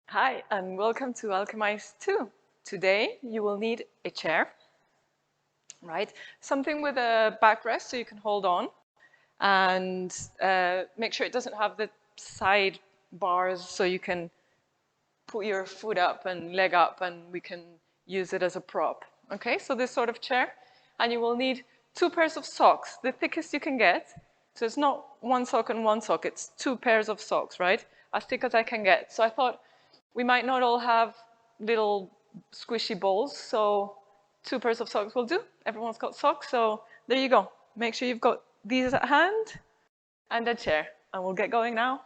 Hi, and welcome to Alchemize 2. Today, you will need a chair, right? Something with a backrest so you can hold on, and make sure it doesn't have the side bars so you can put your foot up and leg up, and we can use it as a prop. Okay, so this sort of chair. And you will need 2 pairs of socks, the thickest you can get. So it's not one sock and one sock, it's 2 pairs of socks, right? As thick as I can get. So I thought we might not all have little squishy balls, so 2 pairs of socks will do. Everyone's got socks, so there you go. Make sure you've got these at hand and a chair. And we'll get going now.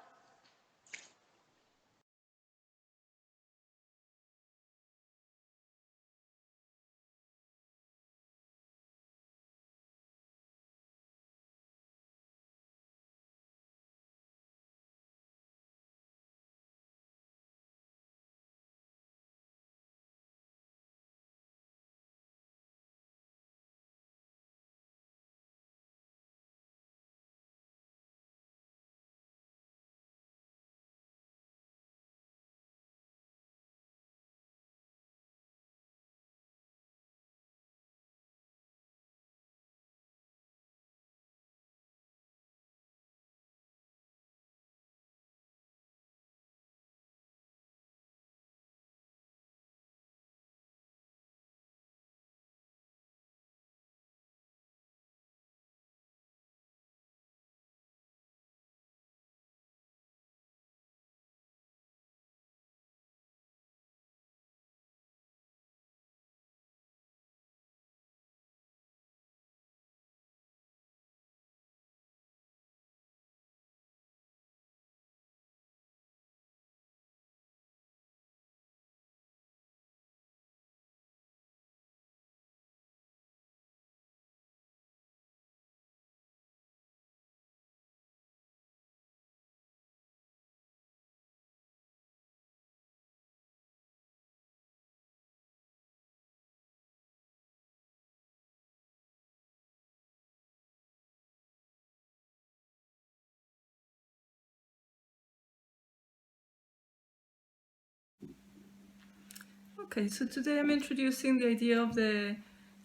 Okay, so today I'm introducing the idea of the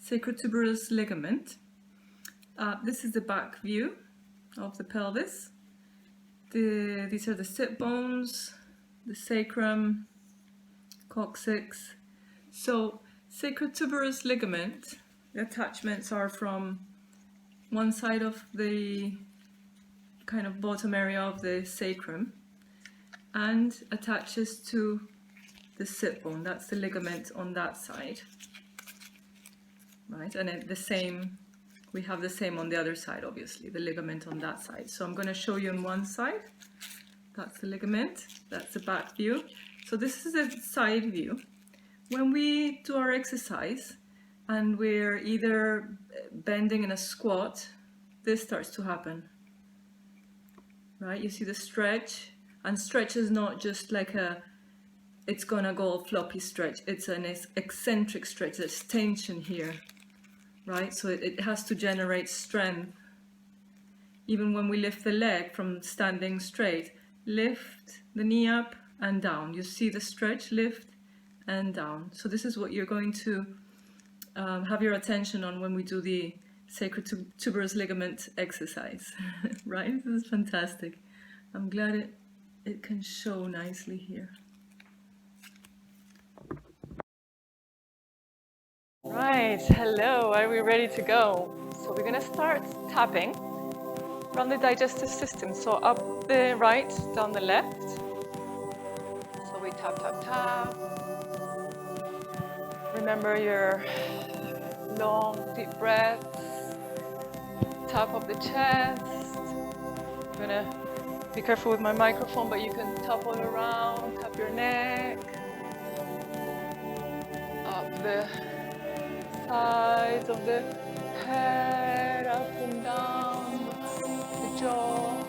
sacrotuberous ligament. This is the back view of the pelvis. These are the sit bones, the sacrum, coccyx. So sacrotuberous ligament, the attachments are from one side of the kind of bottom area of the sacrum and attaches to the sit bone. That's the ligament on that side, right? And the same, we have the same on the other side, obviously, the ligament on that side. So I'm going to show you on one side. That's the ligament, that's the back view. So this is a side view. When we do our exercise and we're either bending in a squat, this starts to happen, right? You see the stretch, and stretch is not just like it's gonna go floppy stretch, it's an eccentric stretch, there's tension here, right? So it has to generate strength. Even when we lift the leg from standing straight, lift the knee up and down. You see the stretch, lift and down. So this is what you're going to have your attention on when we do the sacrotuberous ligament exercise, right? This is fantastic. I'm glad it can show nicely here. Right, hello, are we ready to go? So we're gonna start tapping around the digestive system. So up the right, down the left. So we tap, tap, tap. Remember your long, deep breaths. Top of the chest. I'm gonna be careful with my microphone, but you can tap all around, tap your neck. Up the sides of the head, up and down the jaw.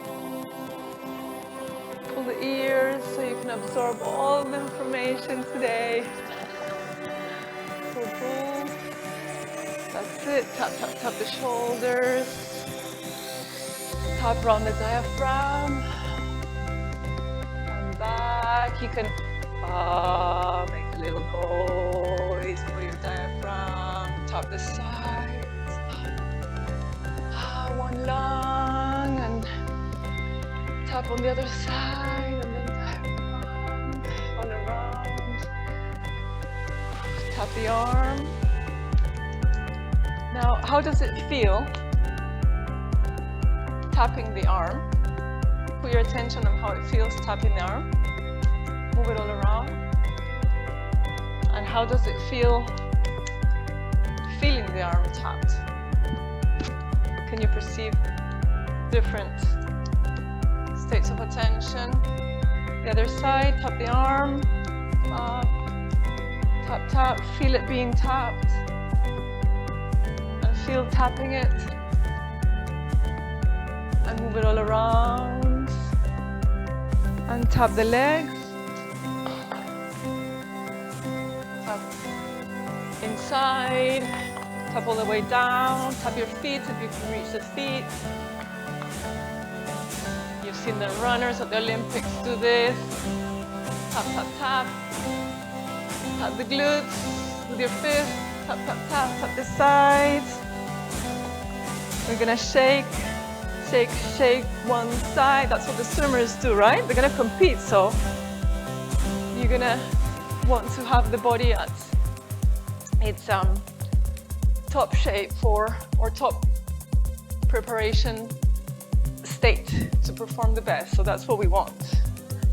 Pull the ears so you can absorb all the information today. Pull, pull. That's it. Tap, tap, tap the shoulders. Tap around the diaphragm. And back. You can Make a little noise for your diaphragm. Tap the sides. One lung, and tap on the other side, and then diaphragm all around. Tap the arm. Now, how does it feel tapping the arm? Put your attention on how it feels tapping the arm. Move it all around. And how does it feel feeling the arm tapped? Can you perceive different states of attention? The other side, tap the arm, up, tap, tap, feel it being tapped, and feel tapping it, and move it all around, and tap the legs, tap inside, tap all the way down, tap your feet if you can reach the feet. You've seen the runners at the Olympics do this. Tap, tap, tap. Tap the glutes with your fist. Tap, tap, tap, tap the sides. We're gonna shake, shake, shake one side. That's what the swimmers do, right? They're gonna compete, so you're gonna want to have the body at its top shape or top preparation state to perform the best. So that's what we want.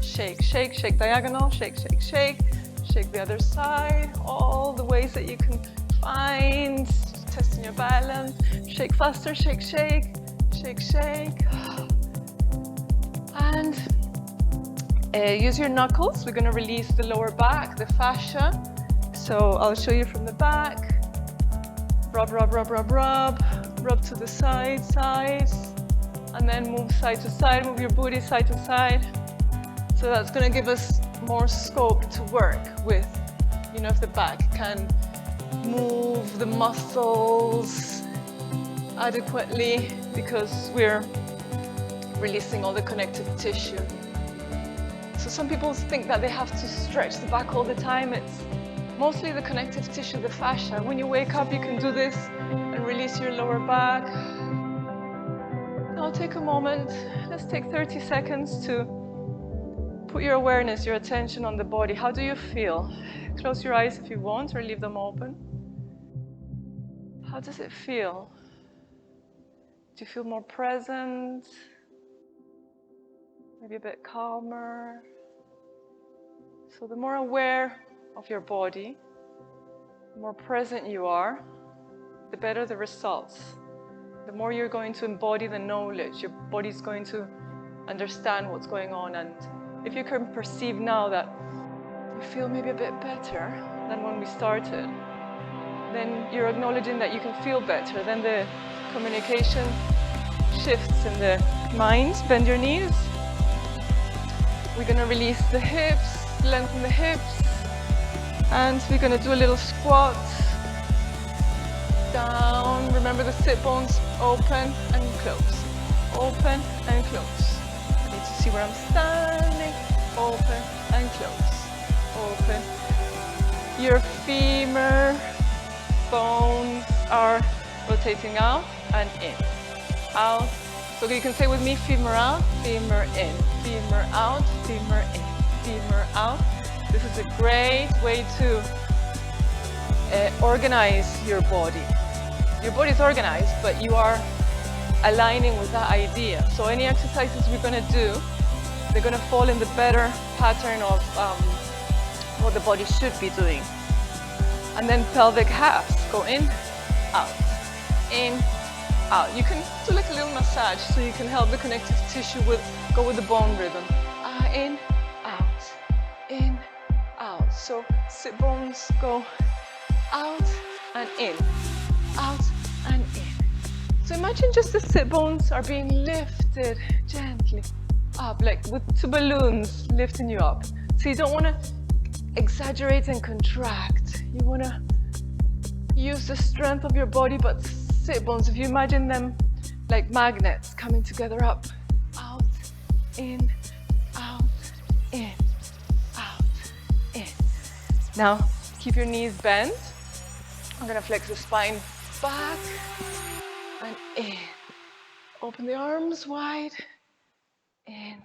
Shake, shake, shake diagonal, shake, shake, shake, shake the other side, all the ways that you can find, testing your balance. Shake faster, shake, shake, shake, shake. And use your knuckles. We're going to release the lower back, the fascia. So I'll show you from the back. Rub, rub, rub, rub, rub. Rub to the sides. And then move side to side, move your booty side to side. So that's going to give us more scope to work with. You know, if the back can move the muscles adequately because we're releasing all the connective tissue. So some people think that they have to stretch the back all the time. It's mostly the connective tissue, the fascia. When you wake up, you can do this and release your lower back. Now take a moment, let's take 30 seconds to put your awareness, your attention on the body. How do you feel? Close your eyes if you want or leave them open. How does it feel? Do you feel more present? Maybe a bit calmer? So the more aware of your body, the more present you are, the better the results. The more you're going to embody the knowledge, your body's going to understand what's going on. And if you can perceive now that you feel maybe a bit better than when we started, then you're acknowledging that you can feel better. Then the communication shifts in the mind. Bend your knees. We're going to release the hips, lengthen the hips, and we're going to do a little squat. Down. Remember the sit bones open and close. Open and close. I need to see where I'm standing. Open and close. Open. Your femur bones are rotating out and in. Out. So you can say with me, femur out, femur in. Femur out, femur in. Femur out. This is a great way to organize your body. Your body is organized, but you are aligning with that idea. So any exercises we're going to do, they're going to fall in the better pattern of what the body should be doing. And then pelvic halves, go in, out, out. You can do like a little massage so you can help the connective tissue go with the bone rhythm. In, out. So sit bones go out and in, out and in. So imagine just the sit bones are being lifted gently up, like with two balloons lifting you up. So you don't want to exaggerate and contract. You want to use the strength of your body, but sit bones, if you imagine them like magnets coming together up, out, in, out, in, out, Now, keep your knees bent. I'm gonna flex the spine back and in. Open the arms wide, in.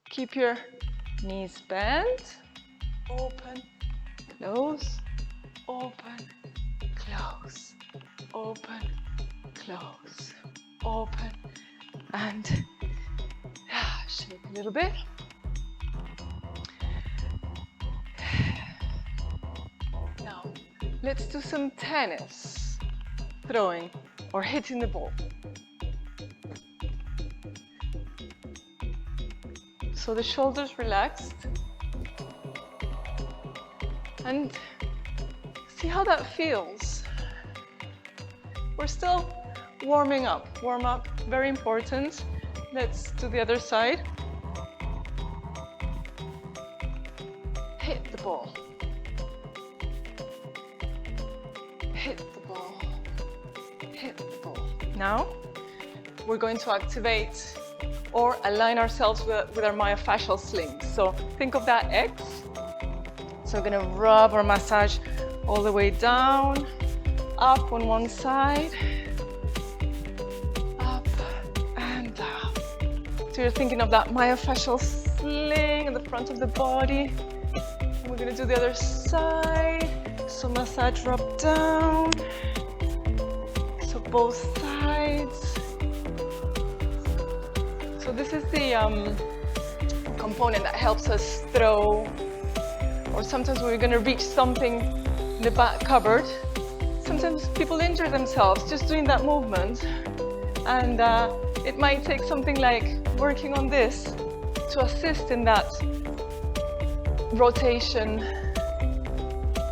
Keep your knees bent. Open, close, open, close, open, close, open, and shake a little bit. Now, let's do some tennis, throwing or hitting the ball. So the shoulders relaxed. And see how that feels. We're still warming up. Warm up, very important. Let's do the other side. Hit the ball. Hit the ball. Hit the ball. Now, we're going to activate or align ourselves with our myofascial slings. So think of that X. So we're gonna rub or massage all the way down, up on one side, up and down. So you're thinking of that myofascial sling in the front of the body. And we're gonna do the other side. So massage, rub down. So both sides. So this is the component that helps us throw, or sometimes when we're going to reach something in the back cupboard, sometimes people injure themselves just doing that movement. And it might take something like working on this to assist in that rotation.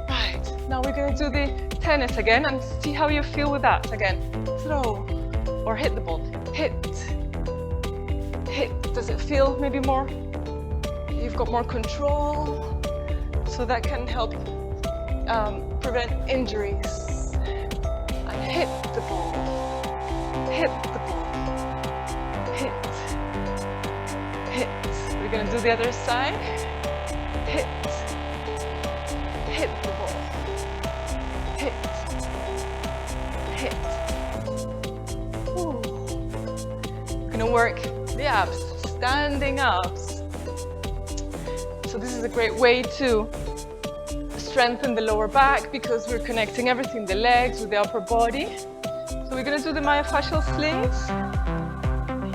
Right, now we're going to do the tennis again and see how you feel with that again. Throw or hit the ball. Hit. Hit. Does it feel maybe more? You've got more control. So that can help prevent injuries. And hit the ball. Hit the ball. Hit. Hit. We're gonna do the other side. Hit. Hit the ball. Hit. Hit. Ooh. We're gonna work the abs, standing ups. So this is a great way to strengthen the lower back because we're connecting everything, the legs with the upper body. So we're gonna do the myofascial slings.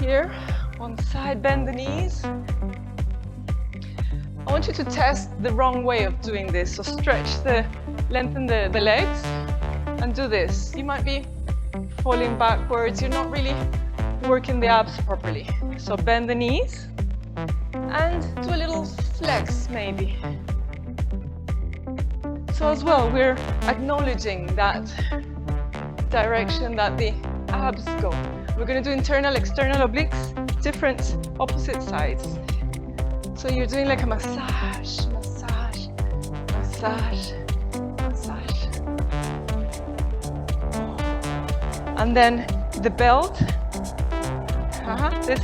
Here, one side, bend the knees. I want you to test the wrong way of doing this. So lengthen the legs and do this. You might be falling backwards. You're not really working the abs properly. So bend the knees and do a little flex maybe. So as well, we're acknowledging that direction that the abs go. We're going to do internal, external obliques, different opposite sides. So you're doing like a massage, massage, massage, massage. And then the belt, this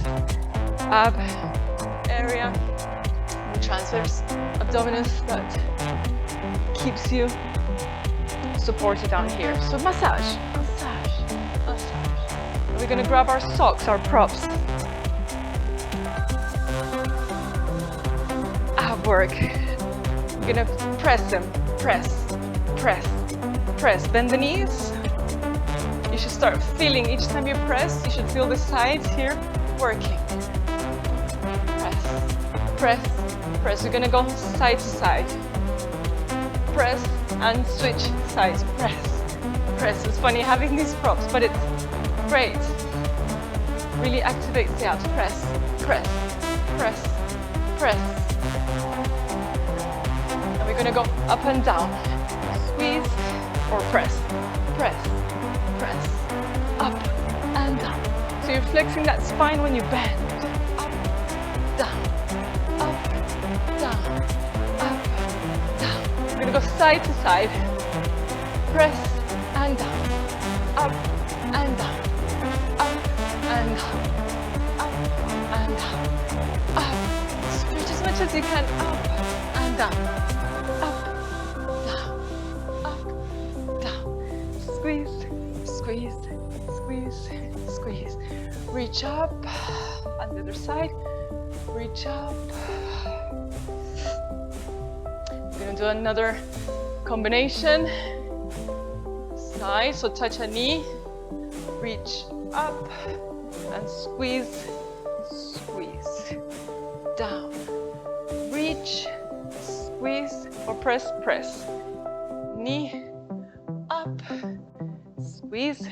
ab area, the transverse abdominis that keeps you supported down here. So massage, massage, massage. We're going to grab our socks, our props. Ab work. We're going to press them. Press, press, press. Bend the knees. You should start feeling each time you press, you should feel the sides here working. Press, press, press. We're going to go side to side. Press and switch sides. Press, press. It's funny having these props, but it's great. Really activates the abs. Press, press, press, press. And we're going to go up and down. Squeeze or press, press, press, up and down. So you're flexing that spine when you bend. Up, down, up, down, up, down. We're going to go side to side. Press and down, up and down, up and down, up and down, up. Stretch as much as you can, up and down, up, reach up, and the other side, reach up. We're gonna do another combination. Side, so touch a knee, reach up, and squeeze, squeeze, down, reach, squeeze, or press, press, knee, up, squeeze,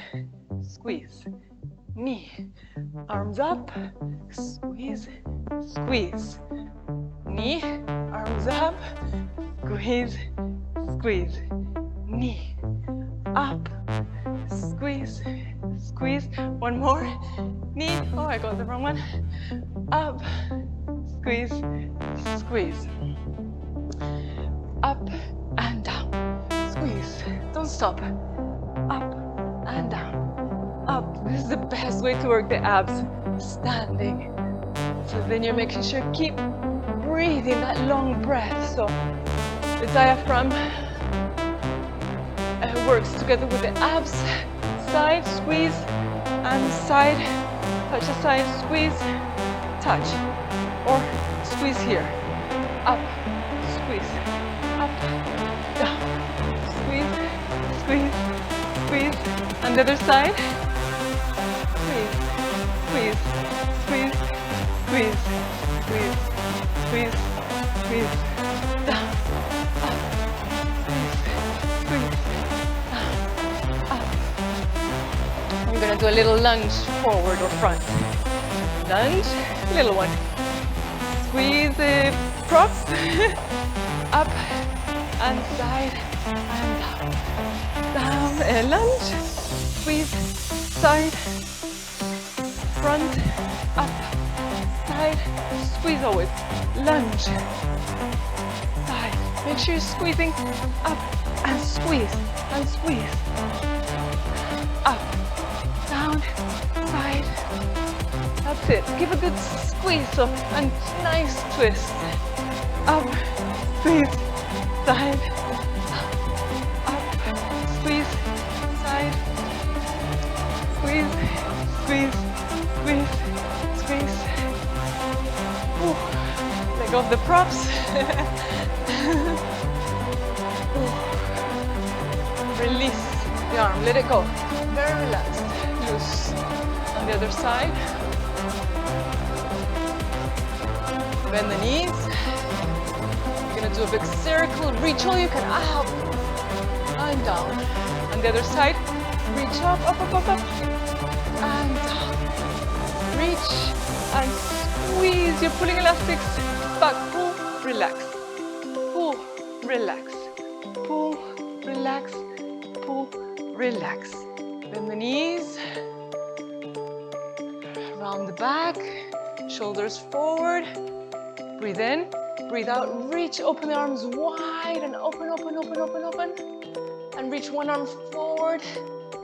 squeeze, knee, arms up, squeeze, squeeze, knee, arms up, squeeze, squeeze, knee, up, squeeze, squeeze, one more, knee, oh I got the wrong one, up, squeeze, squeeze, up and down, squeeze, don't stop, up and down, up. This is the best way to work the abs, standing. So then you're making sure, keep breathing that long breath. So the diaphragm works together with the abs, side, squeeze, and side, touch the side, squeeze, touch, or squeeze here, up, squeeze, up, down, squeeze, squeeze, squeeze, and the other side, squeeze, squeeze, squeeze, squeeze, squeeze, squeeze, squeeze, down, up, squeeze, squeeze, down, up. You're gonna do a little lunge forward or front. Lunge, little one. Squeeze the props, up and side and down. Down, and lunge, squeeze, side, front, up, side, squeeze always, lunge, side. Make sure you're squeezing up and squeeze, up, down, side. That's it. Give a good squeeze so, and nice twist. Up, squeeze, side, up, squeeze, side, squeeze, squeeze, squeeze, squeeze. Ooh. Let go of the props. Release the arm, let it go. Very relaxed, loose. On the other side. Bend the knees. You're gonna do a big circle. Reach all you can up and down. On the other side, reach up, up, up, up, up, and down. Reach and squeeze. You're pulling elastics back. Pull, relax. Pull, relax. Pull, relax. Pull, relax. Bend the knees. Round the back. Shoulders forward. Breathe in, breathe out, reach, open the arms wide and open, open, open, open, open. And reach one arm forward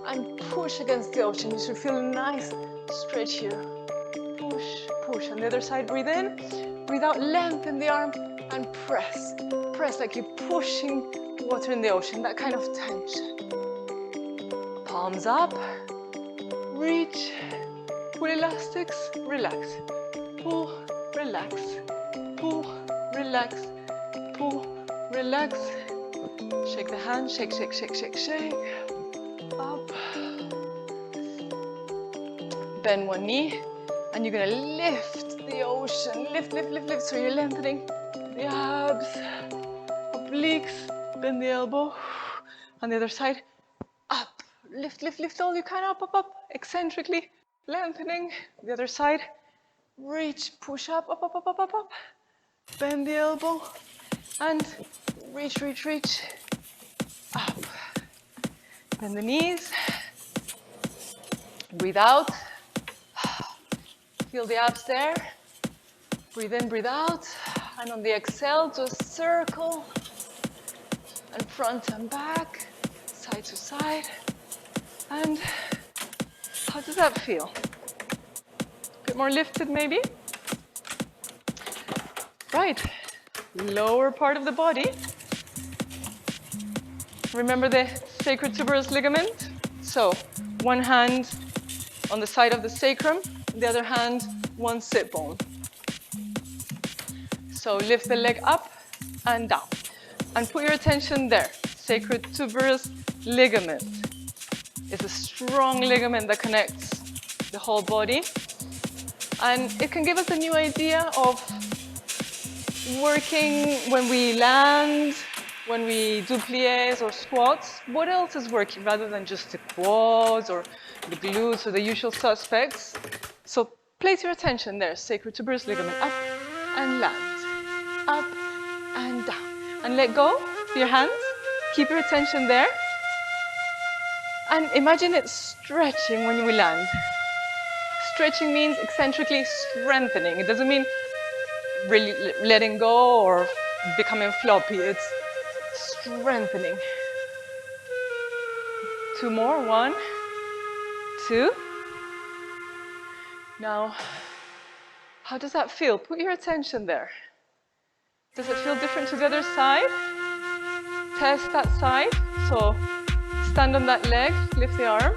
and push against the ocean. You should feel a nice stretch here. Push, push. On the other side, breathe in, breathe out, lengthen the arm and press. Press like you're pushing water in the ocean, that kind of tension. Palms up, reach, pull elastics, relax. Pull, relax. Pull, relax, pull, relax. Shake the hand, shake, shake, shake, shake, shake. Up. Bend one knee, and you're gonna lift the ocean. Lift, lift, lift, lift. So you're lengthening the abs, obliques. Bend the elbow. On the other side, up. Lift, lift, lift all you can. Up, up, up. Eccentrically, lengthening. The other side, reach, push up, up, up, up, up, up, up. Bend the elbow and reach, reach, reach, up. Bend the knees. Breathe out. Feel the abs there. Breathe in, breathe out. And on the exhale, just circle. And front and back, side to side. And how does that feel? A bit more lifted maybe? Right, lower part of the body. Remember the sacral tuberous ligament? So, one hand on the side of the sacrum, the other hand, one sit bone. So lift the leg up and down. And put your attention there. Sacral tuberous ligament. It's a strong ligament that connects the whole body. And it can give us a new idea of working when we land, when we do pliés or squats. What else is working rather than just the quads or the glutes or the usual suspects? So place your attention there. Sacral tuberous ligament up and land. Up and down. And let go of your hands. Keep your attention there. And imagine it stretching when we land. Stretching means eccentrically strengthening. It doesn't mean really letting go or becoming floppy. It's strengthening. 2 more. 1, 2. Now, how does that feel? Put your attention there. Does it feel different to the other side? Test that side. So stand on that leg, lift the arm.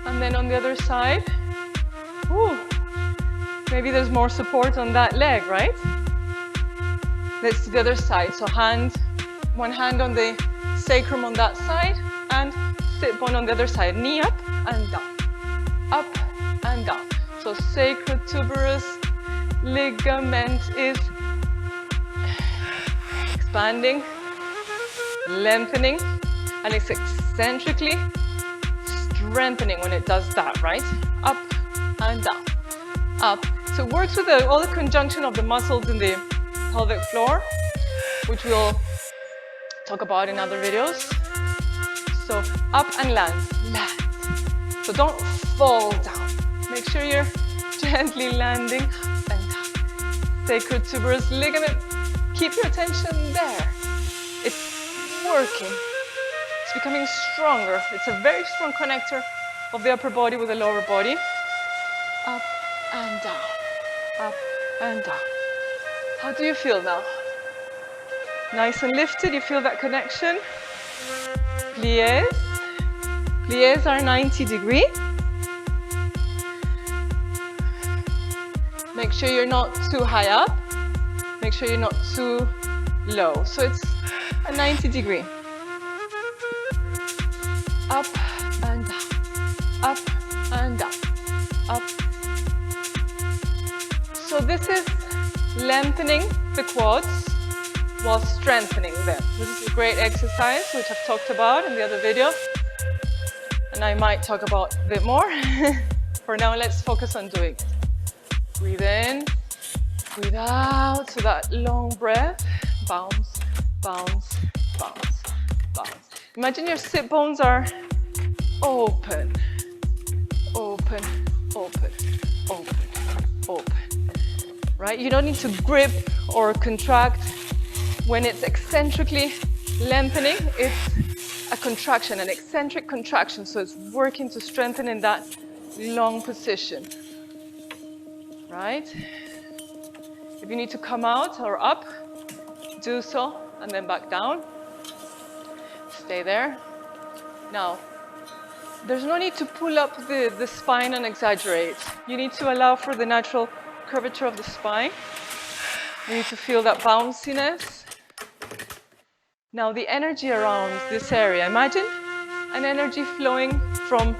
And then on the other side, ooh, maybe there's more support on that leg, right? Let's do the other side. So one hand on the sacrum on that side and sit bone on the other side. Knee up and down, up and down. So sacral tuberous ligament is expanding, lengthening, and it's eccentrically strengthening when it does that, right? Up and down, up. So it works with all the conjunction of the muscles in the pelvic floor, which we'll talk about in other videos. So up and land, land. So don't fall down. Make sure you're gently landing up and down. Sacral tuberous ligament. Keep your attention there. It's working. It's becoming stronger. It's a very strong connector of the upper body with the lower body. Up and down, up and down. How do you feel now? Nice and lifted, you feel that connection? Pliés. Pliés are 90 degree. Make sure you're not too high up. Make sure you're not too low. So it's a 90 degree. Up and down, up and down, up. So this is lengthening the quads while strengthening them. This is a great exercise which I've talked about in the other video. And I might talk about a bit more. For now, let's focus on doing it. Breathe in, breathe out. So that long breath. Bounce, bounce, bounce, bounce. Imagine your sit bones are open, open, open, open, open. Right? You don't need to grip or contract. When it's eccentrically lengthening, it's a contraction, an eccentric contraction. So it's working to strengthen in that long position. Right? If you need to come out or up, do so, and then back down. Stay there. Now, there's no need to pull up the spine and exaggerate. You need to allow for the natural curvature of the spine. You need to feel that bounciness. Now, the energy around this area, imagine an energy flowing from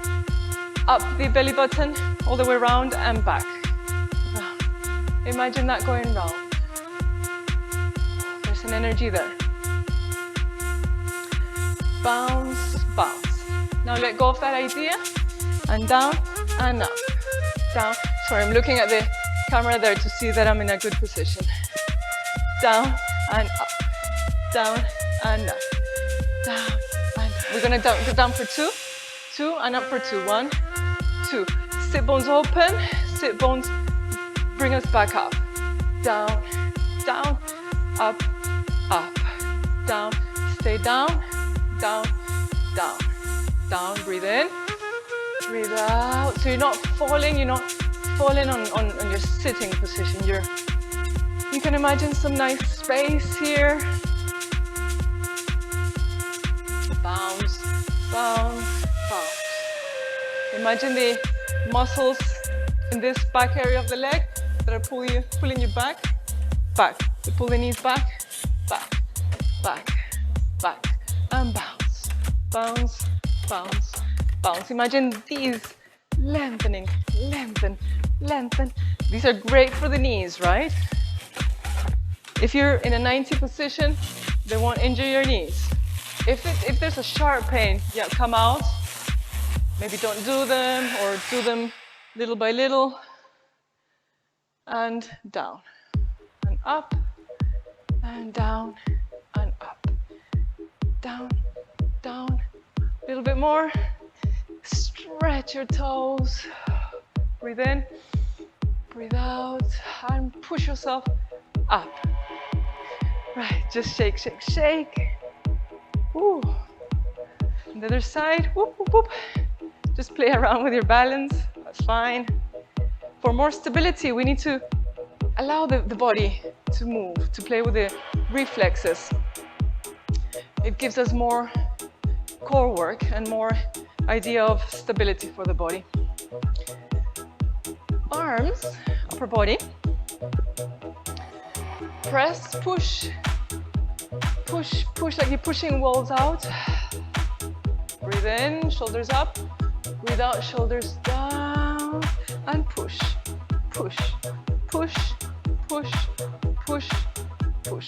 up the belly button all the way around and back. Imagine that going round. There's an energy there. Bounce, bounce. Now let go of that idea. And down and up. Down. Sorry, I'm looking at the camera there to see that I'm in a good position. Down and up. Down and up. Down and up. We're going to go down for 2. 2 and up for 2. 1, 2. Sit bones open. Sit bones bring us back up. Down, down, up, up, down. Stay down, down, down, down. Breathe in, breathe out. So you're not falling on your sitting position. You can imagine some nice space here. Bounce, bounce, bounce. Imagine the muscles in this back area of the leg that are pulling you back, back. You pull the knees back, back, back, back, and bounce, bounce, bounce, bounce. Imagine these lengthening, lengthen, lengthen. These are great for the knees, right? If you're in a 90 position, they won't injure your knees. If there's a sharp pain, yeah, come out. Maybe don't do them, or do them little by little. And down, and up, and down, and up. Down, down, a little bit more. Stretch your toes. Breathe in, breathe out, and push yourself up. Right, just shake, shake, shake. Woo. And the other side, whoop, whoop, whoop. Just play around with your balance, that's fine. For more stability, we need to allow the body to move, to play with the reflexes. It gives us more core work and more idea of stability for the body. Arms, upper body. Press, push, push, push, like you're pushing walls out. Breathe in, shoulders up. Breathe out, shoulders down. And push, push, push, push, push, push.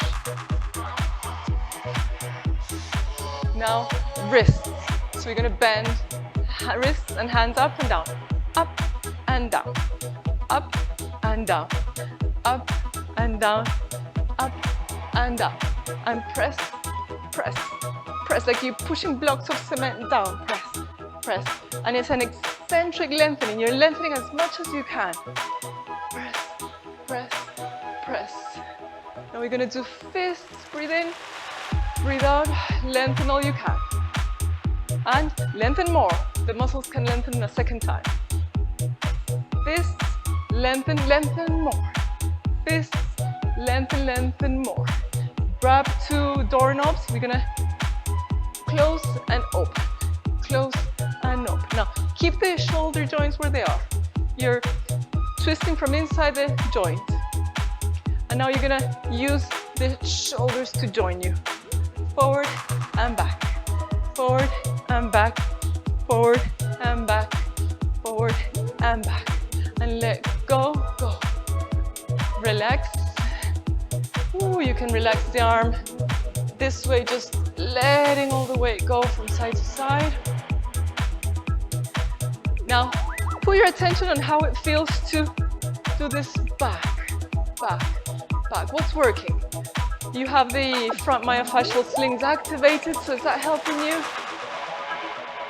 Now, wrists. So we're going to bend wrists and hands up and down. Up and down. Up and down. Up and down. Up and down. And press, press, press. Like you're pushing blocks of cement down. Press, press. And it's an eccentric lengthening. You're lengthening as much as you can. Press, press, press. Now we're going to do fists. Breathe in, breathe out. Lengthen all you can. And lengthen more. The muscles can lengthen a second time. Fists, lengthen, lengthen more. Fists, lengthen, lengthen more. Grab two doorknobs. We're going to close and open. Close and open. Now, keep the shoulder joints where they are. You're twisting from inside the joint. And now you're going to use the shoulders to join you. Forward and back. Forward and back. Forward and back. Forward and back. And let go, go. Relax. Ooh, you can relax the arm this way, just letting all the weight go from side to side. Now, put your attention on how it feels to do this back, back, back. What's working? You have the front myofascial slings activated, so is that helping you?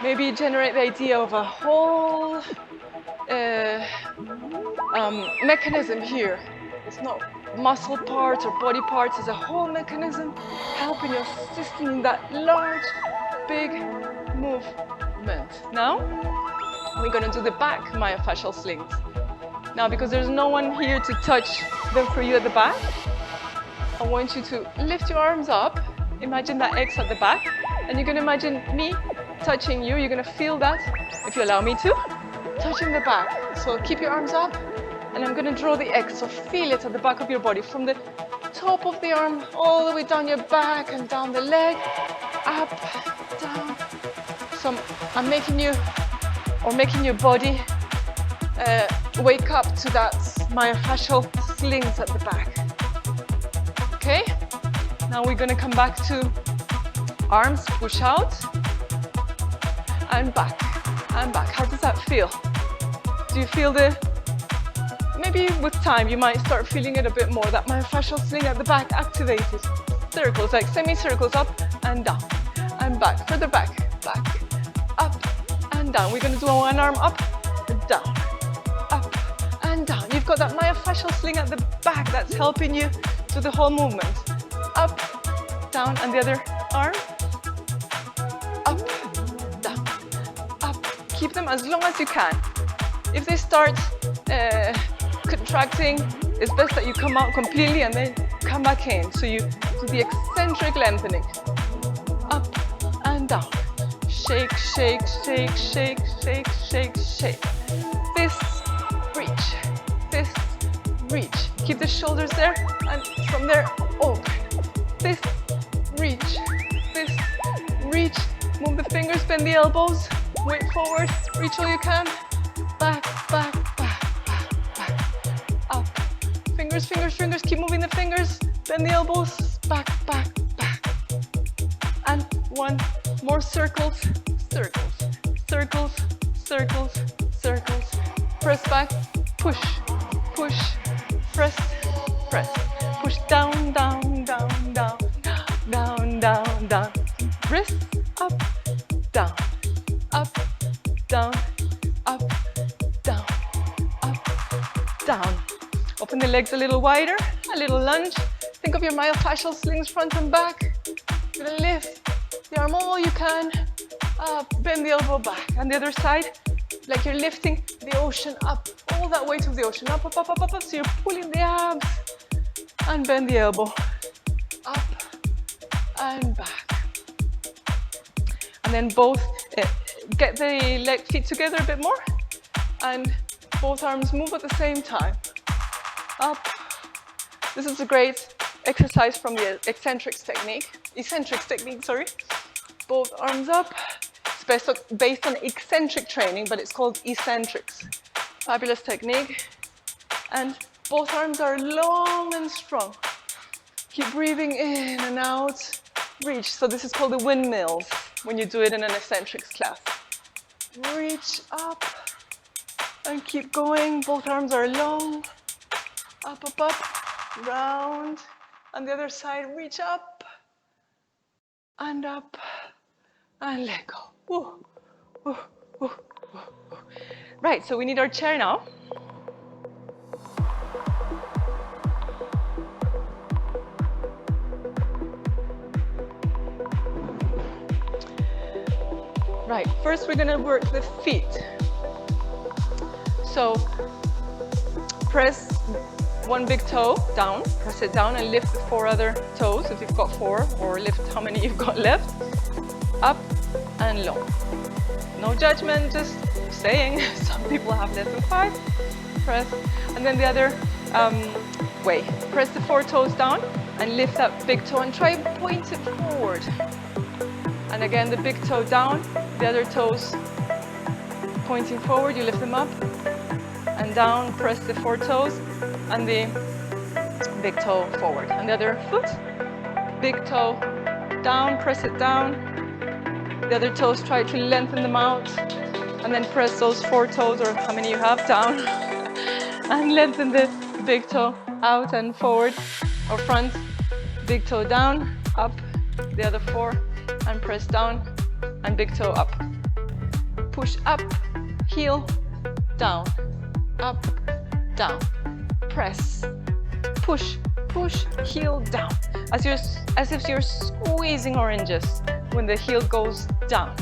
Maybe generate the idea of a whole mechanism here. It's not muscle parts or body parts, it's a whole mechanism helping your system in that large, big movement. Now, we're going to do the back myofascial slings. Now, because there's no one here to touch them for you at the back, I want you to lift your arms up. Imagine that X at the back. And you're going to imagine me touching you. You're going to feel that, if you allow me to, touching the back. So keep your arms up. And I'm going to draw the X. So feel it at the back of your body. From the top of the arm all the way down your back and down the leg. Up, down. So I'm making you, or making your body wake up to that myofascial slings at the back. Okay? Now we're going to come back to arms, push out, and back, and back. How does that feel? Do you feel maybe with time you might start feeling it a bit more, that myofascial sling at the back activated. Circles, like semicircles, up and down, and back, further back, back, up and down. We're going to do one arm up, down, up and down. You've got that myofascial sling at the back that's helping you do the whole movement. Up, down, and the other arm. Up, down, up. Keep them as long as you can. If they start contracting, it's best that you come out completely and then come back in. So you do the eccentric lengthening. Up and down. Shake, shake, shake, shake, shake, shake, shake. fist, reach, fist, reach. Keep the shoulders there, and from there, open. Fist, reach, fist, reach. Move the fingers, bend the elbows, weight forward, reach all you can. Back, back, back, back, back. Up. Fingers, fingers, fingers. Keep moving the fingers, bend the elbows, back, back, back. And one more circles, circles, circles, circles, circles. Press back, push, push, press, press. Push down, down, down, down, down, down, down. Wrist up, down, up, down, up, down, up, down. Open the legs a little wider, a little lunge. Think of your myofascial slings front and back. You're gonna lift the arm all you can. Up, bend the elbow back. And the other side, like you're lifting the ocean up. All that weight of the ocean, up, up, up, up, up, up. So you're pulling the abs. And bend the elbow. Up and back. And then both, get the feet together a bit more. And both arms move at the same time. Up. This is a great exercise from the eccentrics technique. Sorry. Both arms up. It's based on eccentric training, but it's called eccentrics. Fabulous technique. And both arms are long and strong. Keep breathing in and out. Reach. So this is called the windmills when you do it in an eccentrics class. Reach up and keep going. Both arms are long. Up, up, up, round. And the other side, reach up and let go. Woo, woo, woo, woo, woo. Right, so we need our chair now. Right, first we're gonna work the feet. So press one big toe down, press it down and lift the 4 other toes if you've got 4, or lift how many you've got left. Up and long. No judgment, just saying. Some people have less than 5. Press, and then the other way. Press the 4 toes down and lift that big toe and try and point it forward. And again, the big toe down, the other toes pointing forward, you lift them up and down, press the 4 toes and the big toe forward. And the other foot, big toe down, press it down. The other toes, try to lengthen them out and then press those 4 toes, or how many you have, down and lengthen the big toe out and forward or front. Big toe down, up, the other 4 and press down and big toe up. Push up, heel, down, up, down. Press, push, push, heel down. As if you're squeezing oranges when the heel goes down.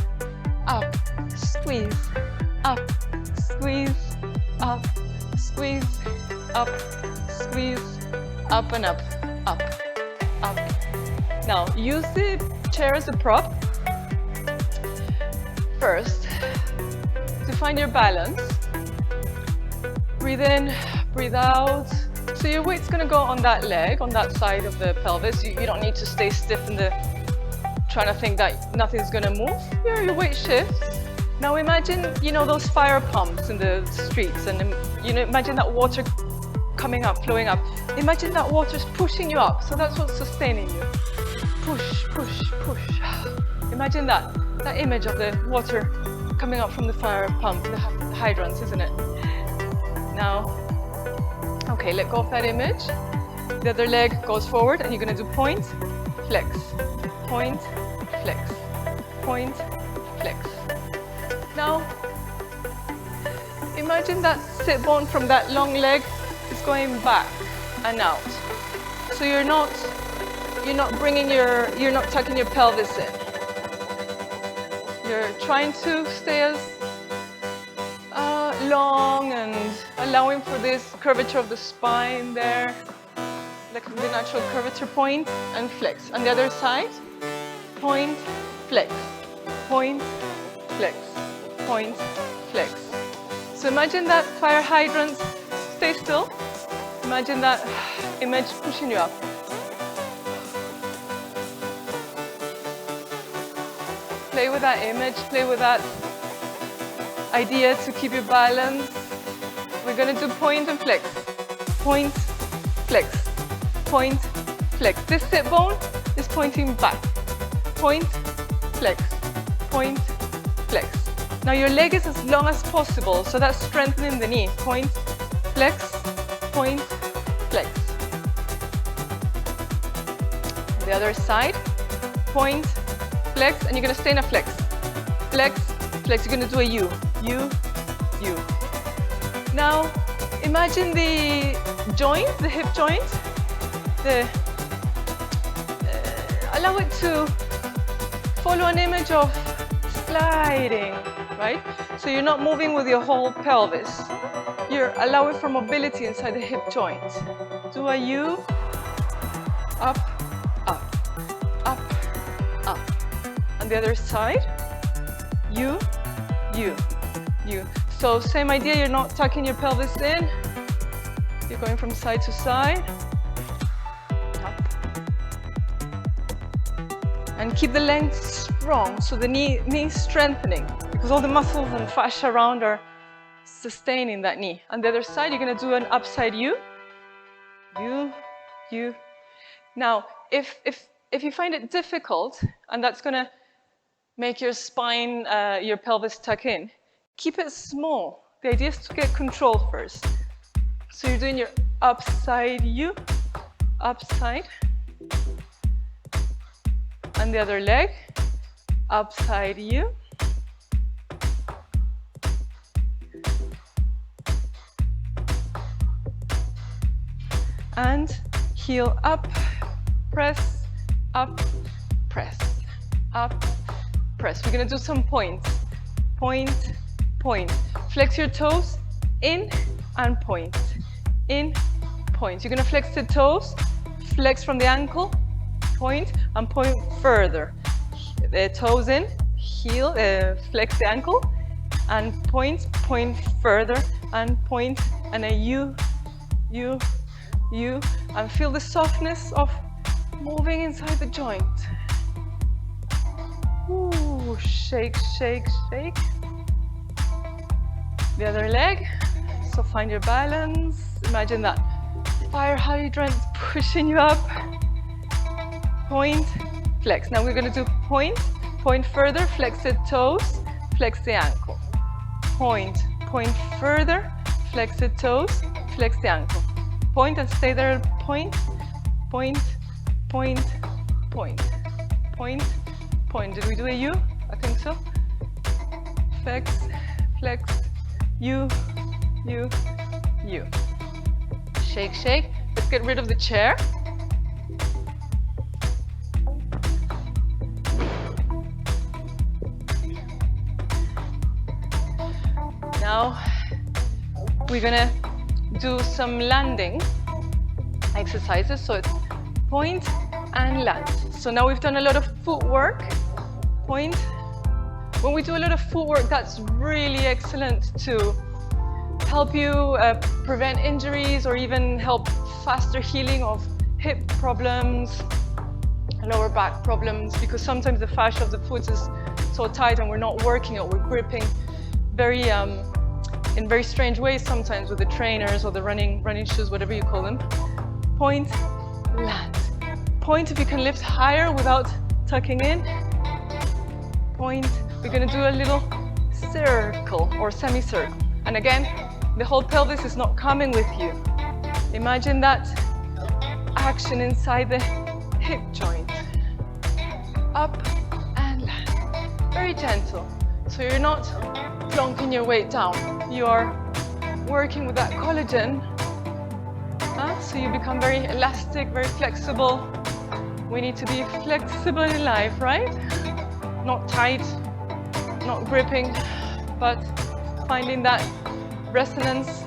Up, squeeze, up, squeeze, up, squeeze, up, squeeze, up and up, up, up. Now use the chair as a prop. First, to find your balance, breathe in, breathe out. So your weight's going to go on that leg, on that side of the pelvis. You don't need to stay stiff in the, trying to think that nothing's going to move. Your weight shifts. Now imagine, those fire pumps in the streets, and imagine that water coming up, flowing up. Imagine that water's pushing you up, so that's what's sustaining you. Push, push, push. Imagine that image of the water coming up from the fire pump, the hydrants, isn't it? Now, okay, let go of that image. The other leg goes forward and you're going to do point, flex, point, flex, point, flex. Now, imagine that sit bone from that long leg is going back and out. So you're not tucking your pelvis in. You're trying to stay as long and allowing for this curvature of the spine there, like the natural curvature, point and flex. On the other side, point, flex, point, flex, point, flex, So imagine that fire hydrant, stay still. Imagine that image pushing you up. Play with that image, play with that idea to keep your balance. We're gonna do point and flex. Point, flex, point, flex. This sit bone is pointing back. Point, flex, point, flex. Now your leg is as long as possible, so that's strengthening the knee. Point, flex, point, flex. The other side, point, flex, and you're gonna stay in a flex. Flex, flex, you're gonna do a U, U, U. Now, imagine the joint, the hip joint, allow it to follow an image of sliding, right? So you're not moving with your whole pelvis. You're allowing for mobility inside the hip joint. Do a U, up, up, up, up. On the other side, U, U, U. So same idea, you're not tucking your pelvis in. You're going from side to side. Up. And keep the length strong, so the knee is strengthening, because all the muscles and fascia around are sustaining that knee. On the other side, you're going to do an upside U. U, U. Now, if you find it difficult, and that's going to make your spine, your pelvis tuck in, keep it small. The idea is to get control first. So you're doing your upside U, upside, and the other leg, upside U, and heel up, press, up, press, up, press. We're gonna do some points. Point, point. Flex your toes, in and point. In, point. You're gonna flex the toes, flex from the ankle, point, and point further. The toes in, heel, flex the ankle, and point, point further, and point, and a U, U, U, and feel the softness of moving inside the joint. Ooh, shake, shake, shake. The other leg, so find your balance. Imagine that fire hydrant pushing you up. Point, flex. Now we're going to do point, point further, flex the toes, flex the ankle. Point, point further, flex the toes, flex the ankle. Point and stay there, point, point, point, point, point, point. Did we do a U? I think so. Flex, flex, U, U, U. Shake, shake. Let's get rid of the chair. Now we're gonna do some landing exercises. So it's point and land. So now we've done a lot of footwork. Point. When we do a lot of footwork, that's really excellent to help you prevent injuries or even help faster healing of hip problems, lower back problems, because sometimes the fascia of the foot is so tight and we're not working it, we're gripping very in very strange ways sometimes with the trainers or the running shoes, whatever you call them. Point, land. Point if you can lift higher without tucking in. Point. We're going to do a little circle or semicircle. And again, the whole pelvis is not coming with you. Imagine that action inside the hip joint. Up and land. Very gentle. So you're not plonking your weight down. You are working with that collagen. So you become very elastic, very flexible. We need to be flexible in life, right? Not tight, not gripping, but finding that resonance,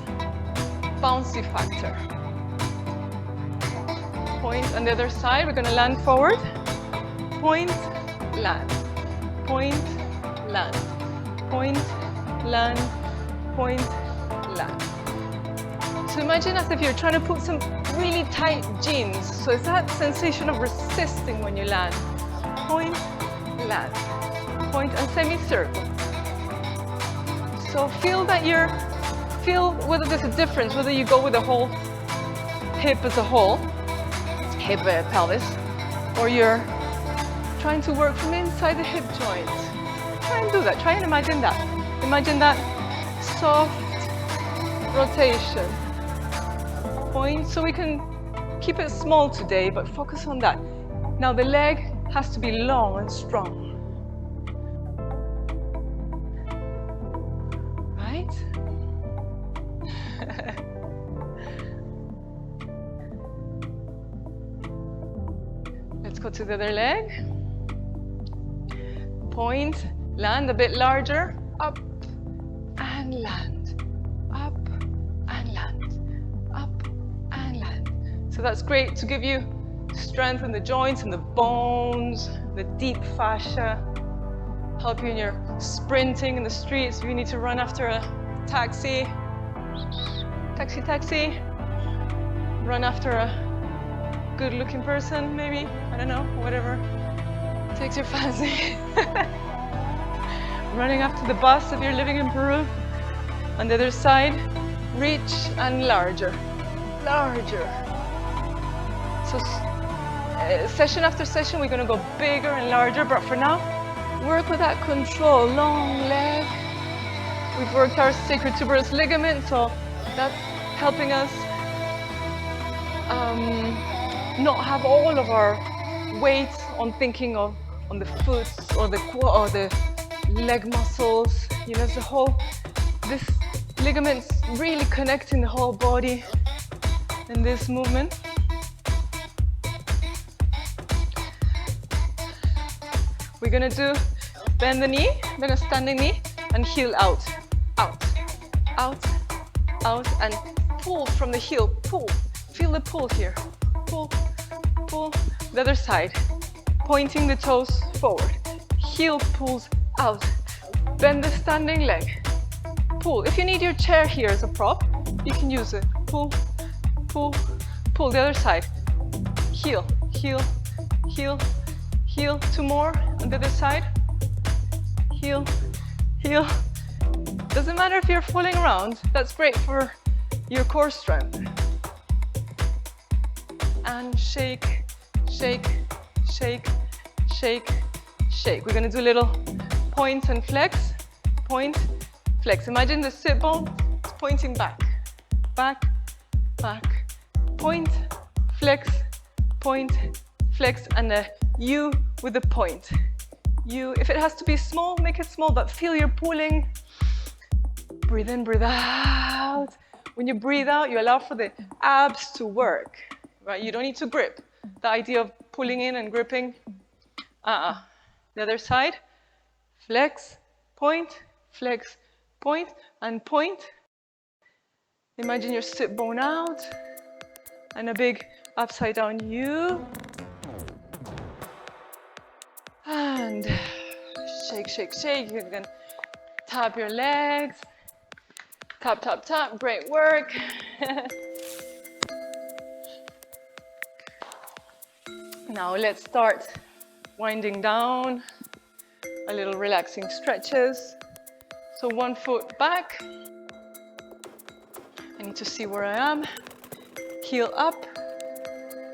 bouncy factor. Point on the other side, we're gonna land forward. Point, land, point, land, point, land, point, land. So imagine as if you're trying to put some really tight jeans. So it's that sensation of resisting when you land. Point, land. Point and semicircle. So feel whether there's a difference, whether you go with the whole hip as a whole, hip pelvis, or you're trying to work from inside the hip joint. Try and do that. Try and imagine that. Imagine that soft rotation. Point, so we can keep it small today, but focus on that. Now the leg has to be long and strong. Right? Let's go to the other leg. Point, land a bit larger, up and land, up and land, up and land. So that's great to give you strength in the joints and the bones, the deep fascia, help you in your sprinting in the streets. If you need to run after a taxi, run after a good-looking person, maybe, I don't know, whatever takes your fancy. Running after the bus if you're living in Peru. On the other side, reach and larger, larger. So session after session, we're going to go bigger and larger, but for now, work with that control, long leg. We've worked our sacral tuberous ligament, so that's helping us not have all of our weight on thinking of on the foot or the leg muscles. You know, this ligament's really connecting the whole body in this movement. We're gonna do bend the knee, then a standing knee, and heel out, out, out, out, and pull from the heel, pull. Feel the pull here, pull, pull. The other side, pointing the toes forward. Heel pulls out. Bend the standing leg, pull. If you need your chair here as a prop, you can use it. Pull, pull, pull. The other side, heel, heel, heel, heel. Two more on the other side. Heel, heel. Doesn't matter if you're falling around, that's great for your core strength. And shake, shake, shake, shake, shake. We're gonna do little points and flex, point, flex. Imagine the sit bone is pointing back, back, back, point, flex, and a U with the point. You, if it has to be small, make it small, but feel you're pulling. Breathe in, breathe out. When you breathe out, you allow for the abs to work, right? You don't need to grip. The idea of pulling in and gripping, The other side, flex, point, and point. Imagine your sit bone out, and a big upside down U. And shake, shake, shake. You can tap your legs. Tap, tap, tap. Great work. Now let's start winding down. A little relaxing stretches. So one foot back. I need to see where I am. Heel up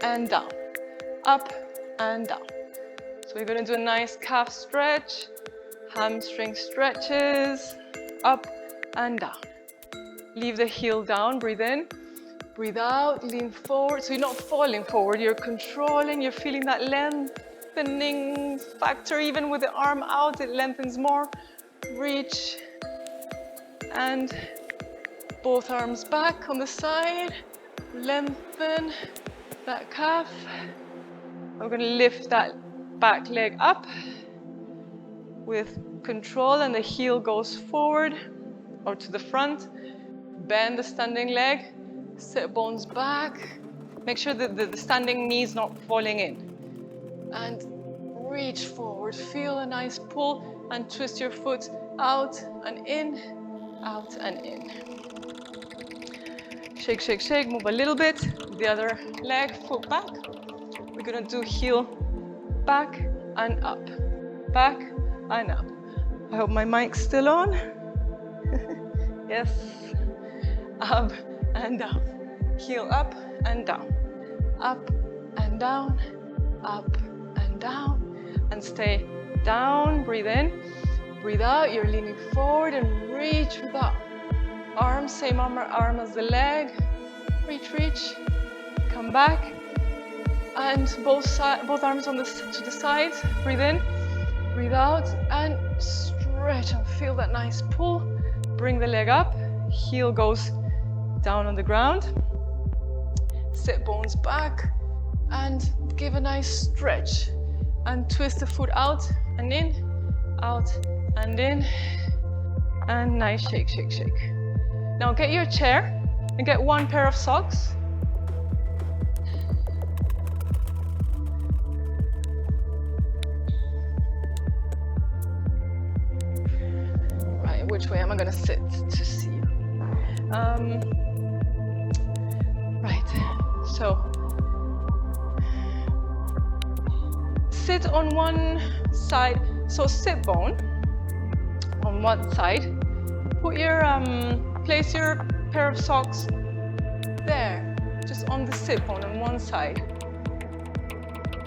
and down. Up and down. So we're going to do a nice calf stretch, hamstring stretches, up and down. Leave the heel down, breathe in, breathe out, lean forward. So you're not falling forward, you're controlling, you're feeling that lengthening factor. Even with the arm out, it lengthens more. Reach, and both arms back on the side. Lengthen that calf. We're going to lift that back leg up with control, and the heel goes forward or to the front. Bend the standing leg, sit bones back. Make sure that the standing knee is not falling in. And reach forward, feel a nice pull, and twist your foot out and in, out and in. Shake, shake, shake, move a little bit. The other leg, foot back. We're gonna do heel back and up. Back and up. I hope my mic's still on. Yes. Up and down. Heel up and down. Up and down. Up and down. And stay down. Breathe in. Breathe out. You're leaning forward and reach with the arm. Same arm as the leg. Reach, reach. Come back. And both arms to the sides. Breathe in. Breathe out. And stretch and feel that nice pull. Bring the leg up. Heel goes down on the ground. Sit bones back. And give a nice stretch. And twist the foot out and in. Out and in. And nice shake, shake, shake. Now get your chair and get one pair of socks. Right, which way am I gonna sit to see you? Right, so sit on one side, so sit bone on one side. Put your place your pair of socks there, just on the sit bone on one side.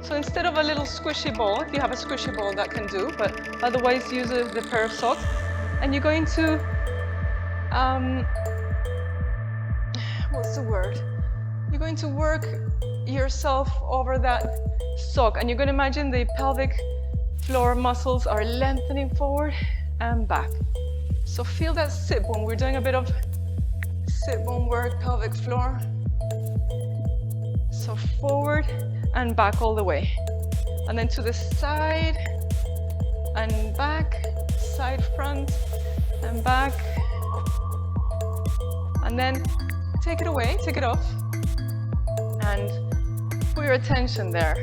So instead of a little squishy ball, if you have a squishy ball that can do, but otherwise use the pair of socks. And you're going to, what's the word? You're going to work yourself over that sock, and you're going to imagine the pelvic floor muscles are lengthening forward and back. So feel that sit bone. We're doing a bit of sit bone work, pelvic floor. So forward and back all the way. And then to the side and back, side front and back. And then take it away, take it off. And put your attention there.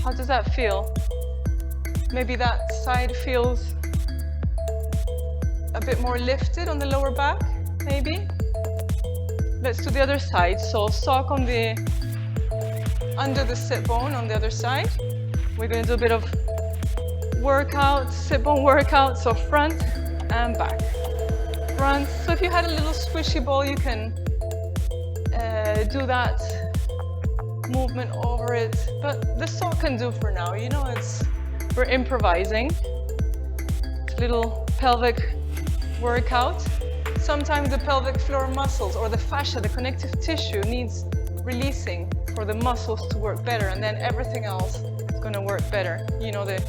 How does that feel? Maybe that side feels a bit more lifted on the lower back, maybe. Let's do the other side. So sock on the under the sit bone on the other side. We're going to do a bit of workout, sit bone workout. So front and back. Front. So if you had a little squishy ball, you can do that movement over it. But the sock can do for now. You know, we're improvising. It's a little pelvic workout. Sometimes the pelvic floor muscles or the fascia, the connective tissue, needs releasing for the muscles to work better, and then everything else is going to work better. You know, the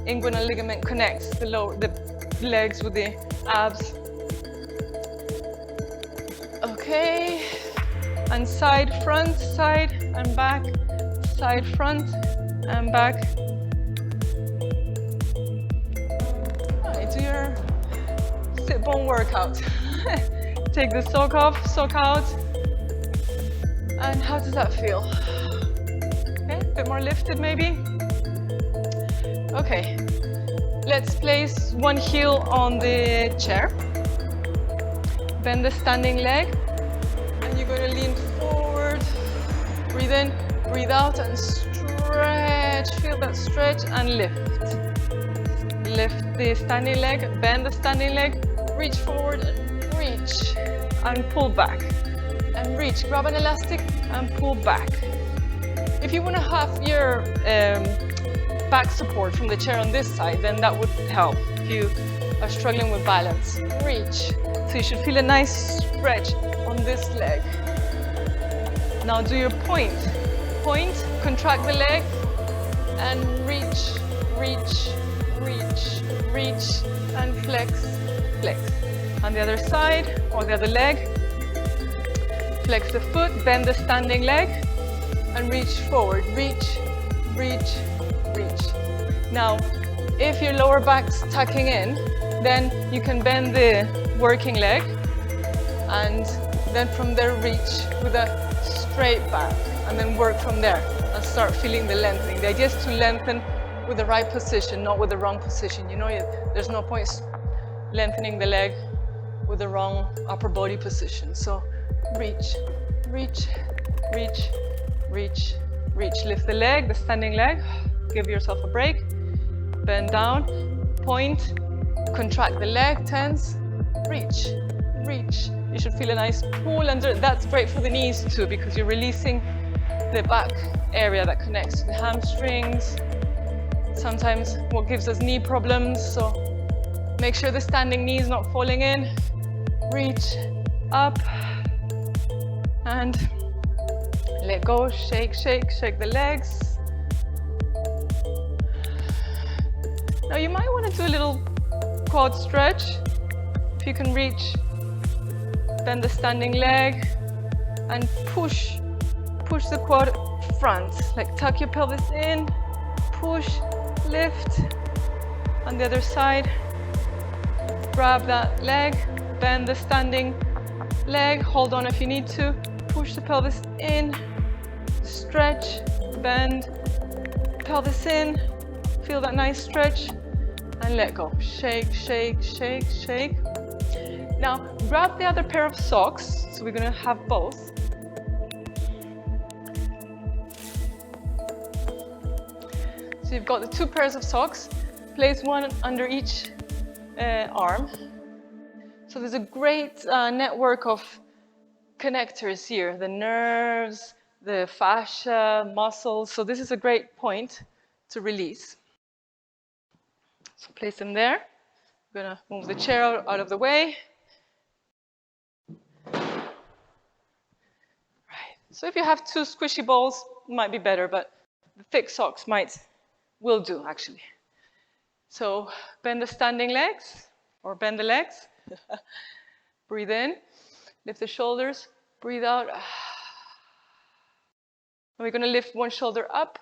inguinal ligament connects the legs with the abs. Okay, and side, front, side and back, side, front and back. All right, do your sit bone workout. Take the sock off, sock out. And how does that feel? Okay, a bit more lifted maybe. Okay, let's place one heel on the chair. Bend the standing leg. And you're going to lean forward. Breathe in, breathe out, and stretch. Feel that stretch and lift. Lift the standing leg, bend the standing leg, reach forward and reach. And pull back. And reach, grab an elastic and pull back. If you want to have your back support from the chair on this side, then that would help if you are struggling with balance. Reach. So you should feel a nice stretch on this leg. Now do your point. Point, contract the leg and reach, reach, reach, reach and flex, flex. On the other side or the other leg. Flex the foot, bend the standing leg, and reach forward. Reach, reach, reach. Now, if your lower back's tucking in, then you can bend the working leg, and then from there reach with a straight back, and then work from there, and start feeling the lengthening. The idea is to lengthen with the right position, not with the wrong position. You know, there's no point lengthening the leg with the wrong upper body position. So reach, reach, reach, reach, reach. Lift the leg, the standing leg. Give yourself a break. Bend down, point, contract the leg, tense, reach, reach. You should feel a nice pull under. That's great for the knees too, because you're releasing the back area that connects to the hamstrings. Sometimes what gives us knee problems, so make sure the standing knee is not falling in. Reach up and let go, shake, shake, shake the legs. Now you might want to do a little quad stretch. If you can reach, bend the standing leg and push the quad front. Like tuck your pelvis in, push, lift. On the other side, grab that leg, bend the standing leg, hold on if you need to, push the pelvis in, stretch, bend, pelvis in, feel that nice stretch, and let go. Shake, shake, shake, shake. Now, grab the other pair of socks, so we're gonna have both. So you've got the two pairs of socks, place one under each arm. So there's a great network of connectors here, the nerves, the fascia, muscles. So this is a great point to release. So place them there. I'm gonna move the chair out of the way. Right. So if you have two squishy balls, it might be better, but the thick socks will do actually. So bend the standing legs, or bend the legs. Breathe in, lift the shoulders, breathe out. And we're going to lift one shoulder up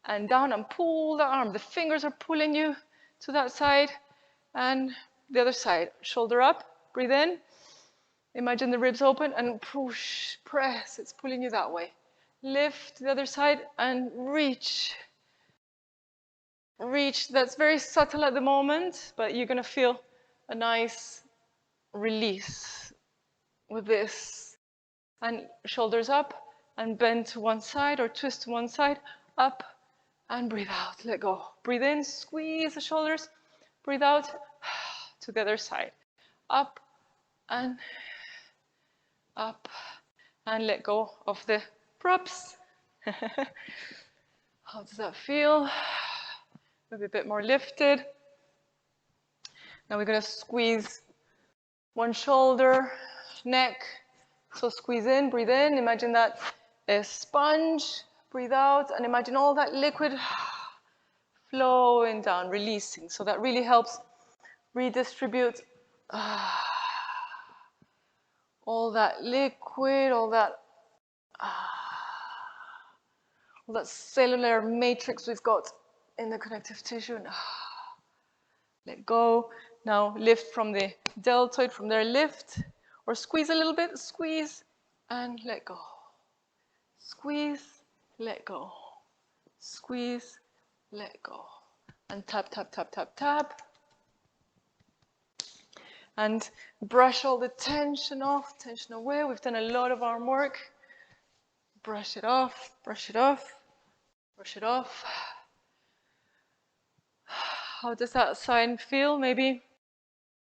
and down and pull the arm. The fingers are pulling you to that side and the other side. Shoulder up, breathe in. Imagine the ribs open and push, press. It's pulling you that way. Lift the other side and reach. Reach. That's very subtle at the moment, but you're going to feel a nice release with this. And shoulders up and bend to one side or twist to one side, up and breathe out, let go. Breathe in, squeeze the shoulders, breathe out to the other side. Up and let go of the props. How does that feel? Maybe a bit more lifted. Now we're going to squeeze one shoulder, neck. So squeeze in, breathe in. Imagine that a sponge. Breathe out and imagine all that liquid flowing down, releasing. So that really helps redistribute all that liquid, all that cellular matrix we've got in the connective tissue. Let go. Now lift from the deltoid, from there lift, or squeeze a little bit, squeeze and let go. Squeeze, let go. Squeeze, let go. And tap, tap, tap, tap, tap. And brush all the tension off, tension away. We've done a lot of arm work. Brush it off, brush it off, brush it off. How does that side feel? Maybe a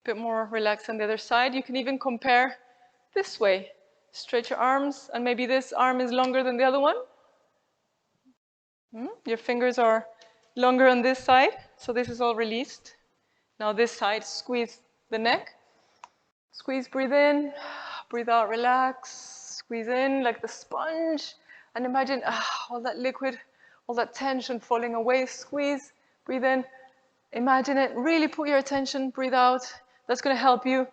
bit more relaxed on the other side. You can even compare this way. Stretch your arms, and maybe this arm is longer than the other one. Your fingers are longer on this side, so this is all released. Now this side, squeeze the neck. Squeeze, breathe in, breathe out, relax. Squeeze in like the sponge, and imagine all that liquid, all that tension falling away. Squeeze, breathe in, imagine it. Really put your attention, breathe out. That's going to help you,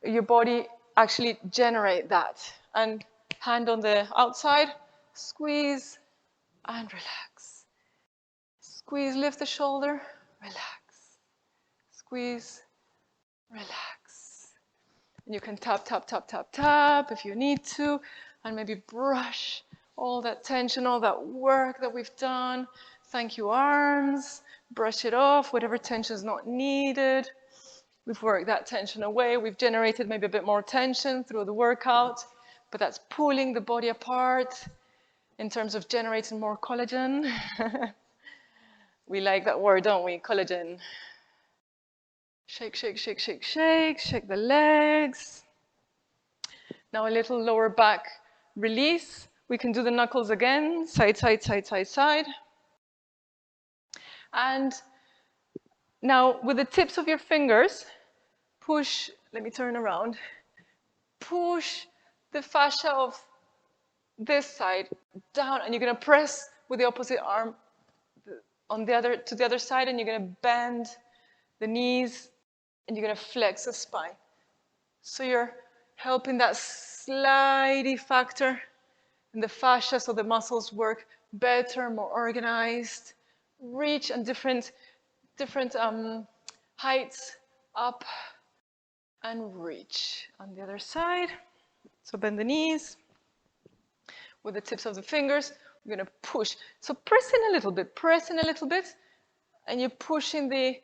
your body actually generate that. And hand on the outside, squeeze and relax. Squeeze, lift the shoulder, relax. Squeeze, relax. And you can tap, tap, tap, tap, tap if you need to, and maybe brush all that tension, all that work that we've done. Thank you, arms. Brush it off, whatever tension is not needed. We've worked that tension away. We've generated maybe a bit more tension through the workout, but that's pulling the body apart in terms of generating more collagen. We like that word, don't we? Collagen. Shake, shake, shake, shake, shake. Shake the legs. Now a little lower back release. We can do the knuckles again. Side, side, side, side, side. And now with the tips of your fingers, push, let me turn around. Push the fascia of this side down, and you're going to press with the opposite arm on to the other side, and you're going to bend the knees, and you're going to flex the spine. So you're helping that slidey factor in the fascia so the muscles work better, more organized, reach and different heights, up and reach. On the other side, so bend the knees. With the tips of the fingers, we're going to push. So press in a little bit, and you're pushing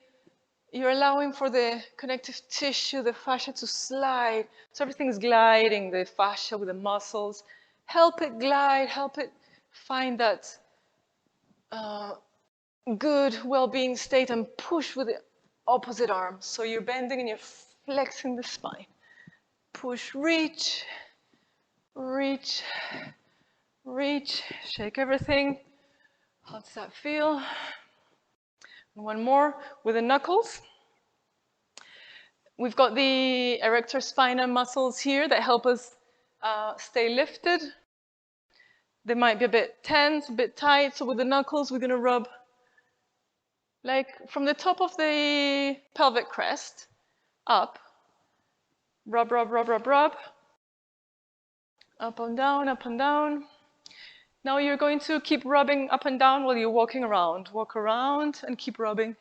you're allowing for the connective tissue, the fascia to slide. So everything's gliding, the fascia with the muscles. Help it glide, help it find that good well-being state, and push with the opposite arm. So you're bending and you're flexing the spine. Push, reach, reach, reach, shake everything. How does that feel? One more with the knuckles. We've got the erector spinae muscles here that help us stay lifted. They might be a bit tense, a bit tight. So with the knuckles, we're going to rub like from the top of the pelvic crest up. Rub, rub, rub, rub, rub. Up and down, up and down. Now you're going to keep rubbing up and down while you're walking around. Walk around and keep rubbing.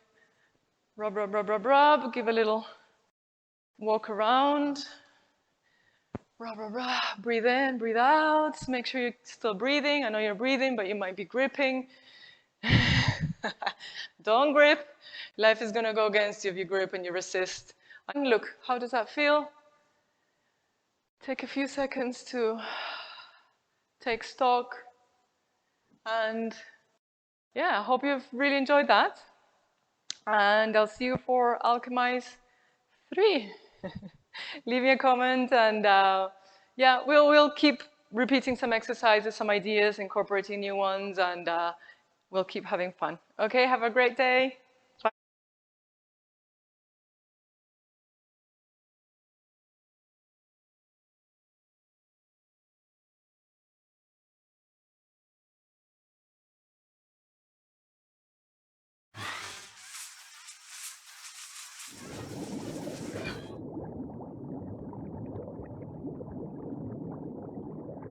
Rub, rub, rub, rub, rub. Give a little walk around. Rub, rub, rub. Breathe in, breathe out. Make sure you're still breathing. I know you're breathing, but you might be gripping. Don't grip. Life is going to go against you if you grip and you resist. And look, how does that feel? Take a few seconds to take stock. And yeah, I hope you've really enjoyed that. And I'll see you for Alchemize 3. Leave me a comment, and yeah, we'll keep repeating some exercises, some ideas, incorporating new ones, and we'll keep having fun. Okay, have a great day.